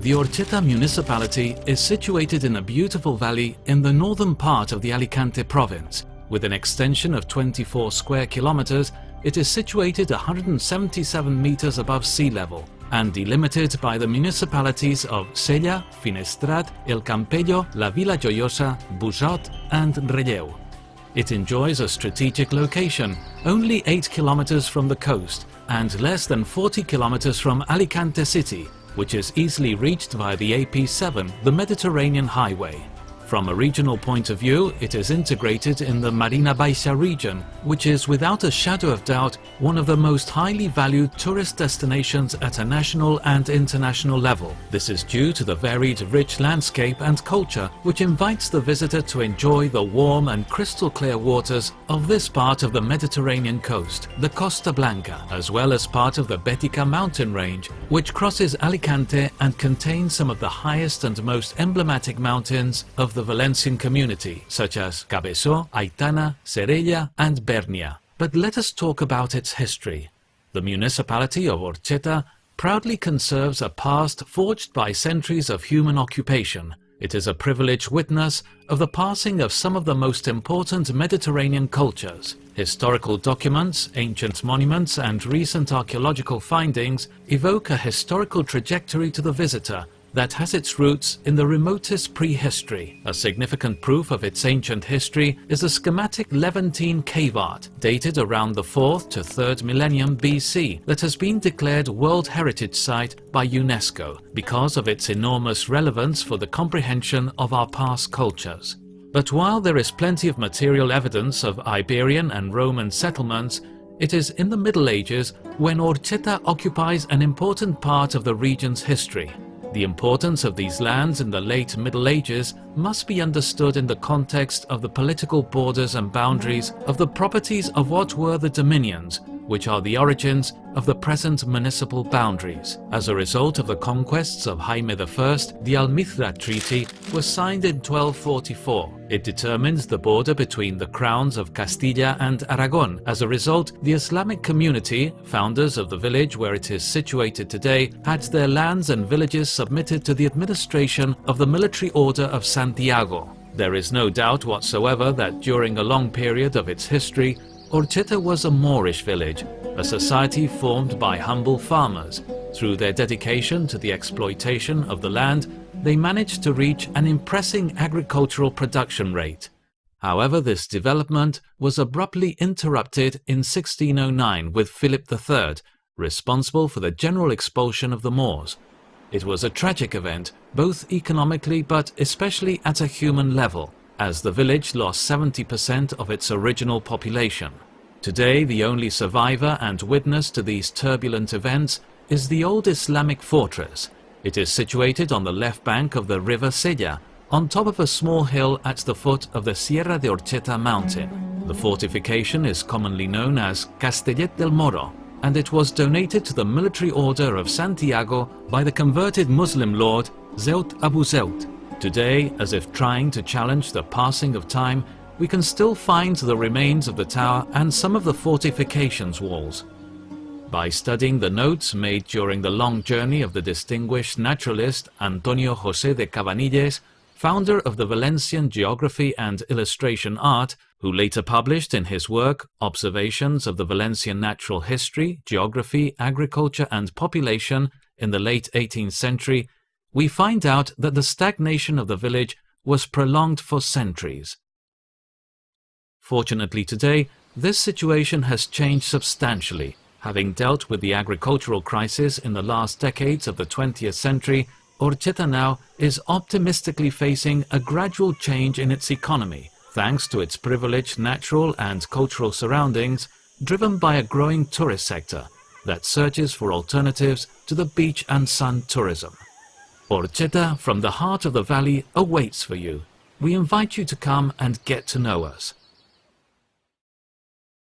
The Orcheta municipality is situated in a beautiful valley in the northern part of the Alicante province. With an extension of 24 square kilometers, it is situated 177 meters above sea level and delimited by the municipalities of Sella, Finestrat, El Campello, La Vila Joyosa, Bujot and Relleu. It enjoys a strategic location, only 8 kilometers from the coast and less than 40 kilometers from Alicante city, which is easily reached via the AP7, the Mediterranean highway. From a regional point of view, it is integrated in the Marina Baixa region, which is without a shadow of doubt one of the most highly valued tourist destinations at a national and international level. This is due to the varied, rich landscape and culture which invites the visitor to enjoy the warm and crystal clear waters of this part of the Mediterranean coast, the Costa Blanca, as well as part of the Bética mountain range, which crosses Alicante and contains some of the highest and most emblematic mountains of the Valencian community, such as Cabeçó, Aitana, Serella and Bernia. But let us talk about its history. The municipality of Orcheta proudly conserves a past forged by centuries of human occupation. It is a privileged witness of the passing of some of the most important Mediterranean cultures. Historical documents, ancient monuments and recent archaeological findings evoke a historical trajectory to the visitor that has its roots in the remotest prehistory. A significant proof of its ancient history is the schematic Levantine cave art, dated around the 4th to 3rd millennium BC, that has been declared World Heritage Site by UNESCO because of its enormous relevance for the comprehension of our past cultures. But while there is plenty of material evidence of Iberian and Roman settlements, it is in the Middle Ages when Orcheta occupies an important part of the region's history. The importance of these lands in the late Middle Ages must be understood in the context of the political borders and boundaries of the properties of what were the dominions, which are the origins of the present municipal boundaries. As a result of the conquests of Jaime I, the Almizra Treaty was signed in 1244. It determines the border between the crowns of Castilla and Aragon. As a result, the Islamic community, founders of the village where it is situated today, had their lands and villages submitted to the administration of the military order of Santiago. There is no doubt whatsoever that during a long period of its history, Orcheta was a Moorish village, a society formed by humble farmers. Through their dedication to the exploitation of the land, they managed to reach an impressive agricultural production rate. However, this development was abruptly interrupted in 1609 with Philip III, responsible for the general expulsion of the Moors. It was a tragic event, both economically but especially at a human level, as the village lost 70% of its original population. Today, the only survivor and witness to these turbulent events is the old Islamic fortress. It is situated on the left bank of the river Sella, on top of a small hill at the foot of the Sierra de Orcheta mountain. The fortification is commonly known as Castellet del Moro, and it was donated to the military order of Santiago by the converted Muslim lord Zewt Abu Zewt. Today, as if trying to challenge the passing of time, we can still find the remains of the tower and some of the fortification's walls. By studying the notes made during the long journey of the distinguished naturalist Antonio José de Cabanilles, founder of the Valencian geography and illustration art, who later published in his work Observations of the Valencian Natural History, Geography, Agriculture and Population in the late 18th century, we find out that the stagnation of the village was prolonged for centuries. Fortunately today, this situation has changed substantially. Having dealt with the agricultural crisis in the last decades of the 20th century, Orcheta now is optimistically facing a gradual change in its economy, thanks to its privileged natural and cultural surroundings, driven by a growing tourist sector that searches for alternatives to the beach and sun tourism. Orcheta, from the heart of the valley, awaits for you. We invite you to come and get to know us.